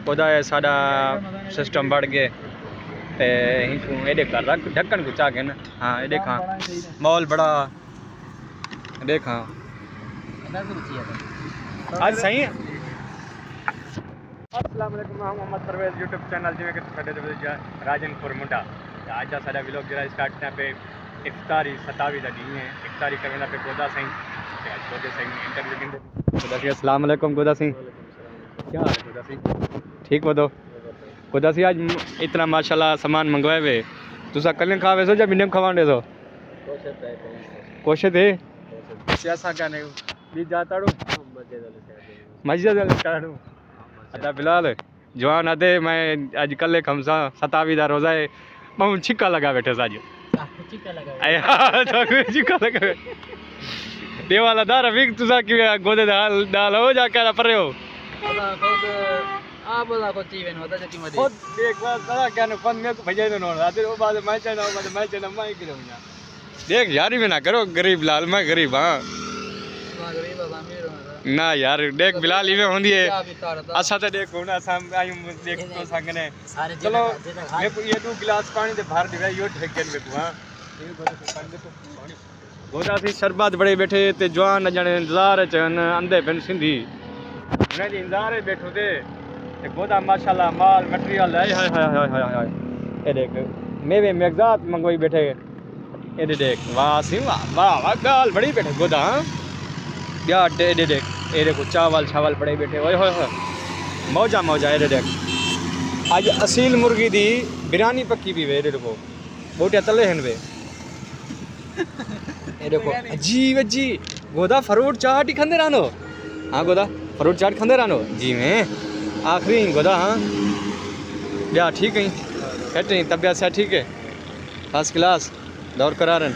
खुदा है साडा सिस्टम बढ़ गए ते एडे कर रख ढक्कन को चाह के ना। हाँ ये देखा मॉल बड़ा देखा आज सही है। अस्सलाम वालेकुम मोहम्मद परवेज यूट्यूब चैनल जिमें कि साडे राजनपुर मुंडा आज का साडा व्लॉग जरा स्टार्ट करने पे इफ्तारी 27 का दिन है। इफ्तारी करने पे गोदा सिंह गोदा सिंह इंटरव्यू देंगे। गोदा सिंह अस्सलाम वालेकुम। गोदा सिंह क्या हाल है गोदा सिंह? ठीक हो तो गोदा सिंह आज इतना माशाल्लाह सामान मंगवाए वे तुसा कल खावे सो जब बिन्ने खवांडे सो कोशिश थे सियासा क्या नहीं भी जाता रू मस्जिद काड़ू अदा फिलहाल जवान आते मैं आज कल खमसा 27 का रोजा है मैं छिक्का लगा बैठे साज छिक्का लगा देवाला दार रफीक तुसा कि गोदे दाल दाल हो जाकर पर हो आ बोला को चीवन होता जकी मदे खुद देख बात सारा क्या न फन में भजे न आते वो बाद मैं चढ़ा मैं करूंगा देख यार भी ना करो गरीब लाल मैं गरीब हां गरीब अमीर ना यार देख बिलाल इवे होंदी है अच्छा तो देख ना साम आई देख तो संगने चलो मैं ये 2 गिलास पानी दे भर दिवे यो ढेकन में तू हां गोदा सी शरबत बड़े बैठे ते जवान जने इंतजार चन अंधे पेन सिंधी ने इंतजार बैठो ते गोदा माशाल्लाह माल मटेरियल है हाय हाय हाय हाय हाय ये देख मेवे मेगजात मंगवाई बैठे ये देख वाह सी वाह वाह गाल बड़ी बैठे गोदा या दे देख ये देखो चावल छावल पड़े बैठे ओए होए होए मौजा मौजा ये देख आज असील मुर्गी दी बिरयानी पक्की भी वे देखो बोटिया तले हन वे ये देखो अजीब अजी गोदा फ्रूट चाट ही खंदे रानो। हाँ गोदा फ्रूट चाट खंदे रानो जी में आखिरी गोदा। हाँ या ठीक है कैसे तबियत से ठीक है फर्स्ट क्लास दौर करा रहे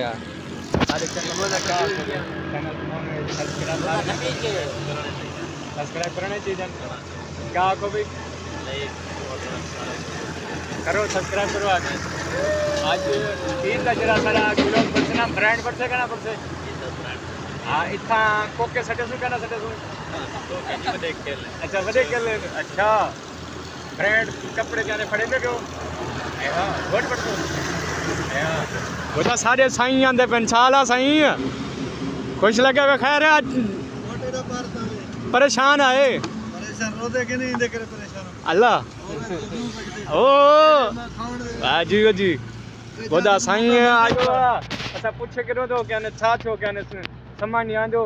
यार सब्सक्राइब करना चाहिए क्या आपको भी करो सब्सक्राइब करो आज 3 का जरा सारा किलो पड़से ना ब्रांड पड़से कहना पड़से हाँ इतना कोके सटे सु कहना सटे सु अच्छा वधे खेल अच्छा ब्रांड कपड़े जाने फड़े पे क्यों हाँ वोट पड़ते गोदा सारे साईं आंदे पेन साला साईं खुश लगे वे खैर है आज परेशान आए परेशान रोदे के नहीं देख रहे परेशान अल्लाह ओ जी जी गोदा साईं आज अच्छा पूछे करो तो क्या ने छा छो क्या ने सामान आंदो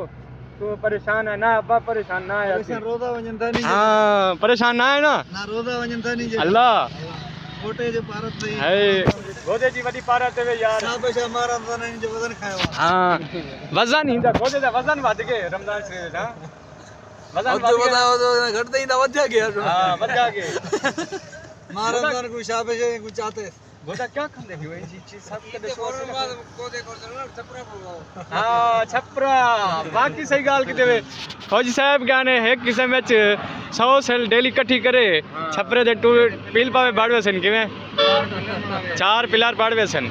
तो परेशान है ना अब्बा परेशान ना है परेशान रोदा वंजनता नहीं हां परेशान ना है ना रोदा वंजनता नहीं अल्लाह छोटे जो भारत नहीं है गोदे जी वडी पारत वे यार ना पैसा मारा तो नहीं जो वजन खाया हां वजन ही दा गोदे दा वजन वध के रमजान शरीफ हां वजन जो बताओ तो घटते ही ना वध गया हां वध गए मारा तो कोई शाबे से कुछ चाहते गोदा क्या खंदे हुए जी चीज सब के गोदे को छपरा बोलो हां छपरा बाकी सही गाल की देवे फौजी साहब गाने एक किस्म में 100 सेल डेली इकट्ठी करे छपरे दे टू पील पावे बाड़वे सन किवे 4 पिलर बाड़वे सन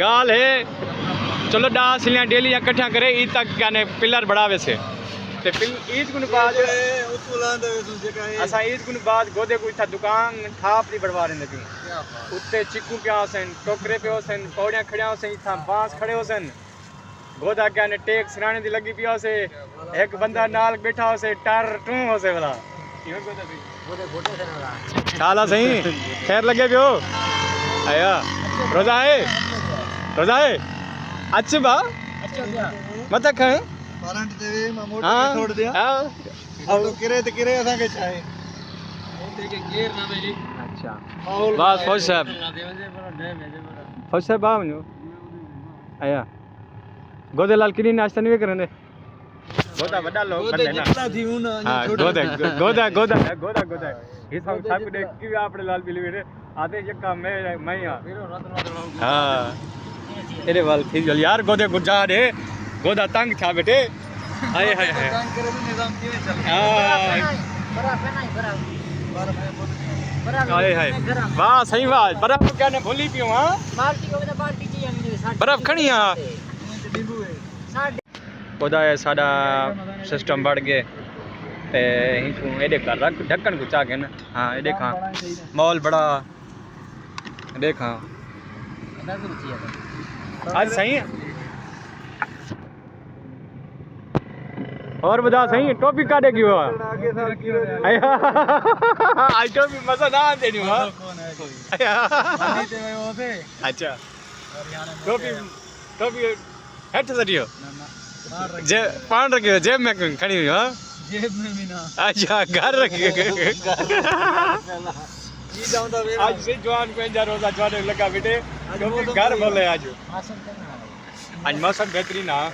गाल है चलो 10 सिलियां डेली इकट्ठा करे ई तक गाने पिलर बढ़ावे से ते ईद गुन बाद असा ईद गुन बाद गोदे को इथा दुकान थाप दी बढ़वा रहे थे उत्ते चिक्कू पिया सन टोकरे पे सन पौड़ियां खड़िया सन इथा बांस खड़े हो सन गोदा क्या ने टेक सिराने दी लगी पिया से एक बंदा नाल बैठा हो से टर टू हो से वाला यो गोदा भी गोदे घोटे से वाला साला सही खैर लगे पियो आया रोजा है अच्छा बा मत खाए वारंट देवे मोट छोड़ दिया हां अब तो किरे असा के चाहे मोटे के घेर ना मेरी अच्छा बस फौज साहब बावनो आया गोदे लाल किनी नाश्ता नहीं करने गोदा बड़ा लोग कर लेना हां गोदा ये सब देख के आपने लाल बिल मेरे आधे जक्का मैं हां तेरे वाल थी यार गोदे गुजा दे गोदा तंग था बेटे हाय हाय हाय काम करे भी निजाम किवे चल बराबर नहीं बराबर हाय हाय वाह सही बात बर्फ क्या ने भूली पियो हां बाल्टी को बता बाल्टी चाहिए बर्फ खणी हां नींबू है खुदा है साडा सिस्टम बढ़ गए ते हिंकू एडे कर रख ढक्कन को चाके ना हाँ ये देखा मॉल बड़ा देखा आज सही है और बता सही है टोपी काटेगी वो आज टोपी मजा ना आते नहीं हुआ अच्छा टोपी टोपी हेठ सटियो जे पान रखियो जेब में खड़ी हुई हाँ जेब में भी ना अच्छा घर रखियो आज से जवान को इंजा रोजा जवान लगा बेटे टोपी घर बोले आज मौसम बेहतरीन हाँ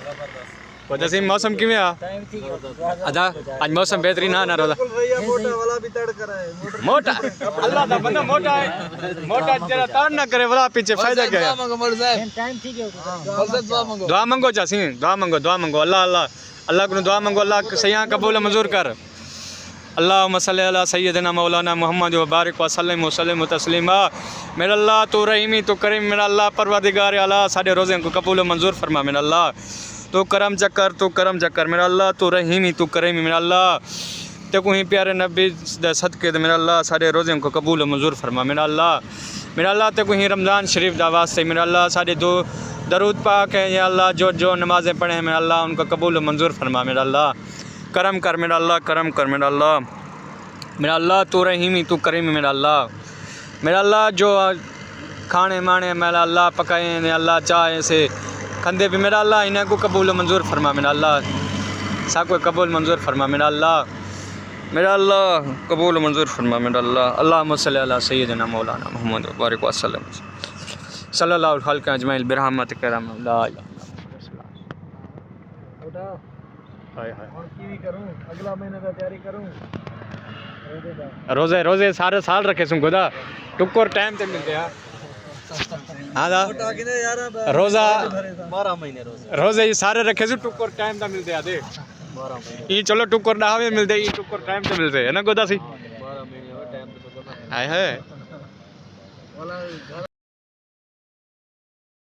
वजह से मौसम किमें आ अच्छा आज मौसम बेहतरीन हाँ ना रोजा मोटा वाला भी तड़ कर है मोटा अल्लाह दा बंदा मोटा है मोटा जरा ताड़ ना करे वाला पीछे फायदा क्या है टाइम ठीक है दुआ मांगो चासी दुआ मांगो अल्लाह अल्लाह अल्लाह को दुआ मांगो अल्लाह सयां कबूल मंजूर कर अल्लाहुम्मा सल्ली अला सय्यदिना मौलाना मुहम्मद व बारिक व सल्लिम तस्लीमा मेरा अल्लाह तू रहीमी तू करीम मेरा अल्लाह परवरदिगार आला साडे रोज़े को कबूल मंजूर फरमा मेरा अल्लाह तू करम चक्कर मेरा अल्लाह तू रहीमी तू करीमी मेरा अल्लाह ते को ही प्यारे नबी दे सदके मेरा अल्लाह साडे रोज़े को कबूल मंजूर फरमा मेरा अल्लाह ते को ही रमज़ान शरीफ दा वास्ते मेरा अल्लाह साडे दो दरूद पाक है या अल्लाह जो नमाज़ें पढ़े हैं मेरा अल्लाह उनको कबूल मंजूर फरमा मेरा अल्लाह करम कर मेरा अल्लाह मेरा अल्लाह तू रहीमी तू करीमी मेरा अल्लाह जो खाने माने मेरा अल्लाह पकाए ने अल्लाह चाहे से खंदे भी मेरा अल्लाह इन्हें को कबूल मंजूर फरमा मेरा अल्लाह सब को कबूल मंजूर फरमा मेरा अल्लाह कबूल मंजूर फरमा मेरा अल्लाह अल्लाहुम्मा सल्ली अला सय्यदिना मौलाना मुहम्मद व बारिक व सल्लम सल्लल्लाहु अलैहि खल्क़ अजमईन बिरहमतिक ला इलाहा इल्ला हाय हाय और की करूं अगला महीने का तैयारी करूं रोजे सारे साल रखे सुन खुदा टुक्कर टाइम ते मिलते हैं हाँ दा रोजा 12 महीने रोजे ये सारे रखे सु टुक्कर टाइम ता मिलते हैं देख 12 महीने ये चलो टुक्कर डावे मिलते ये टुक्कर टाइम ते मिलते है ना खुदा सी 12 महीने टाइम तो हाय हाय वाला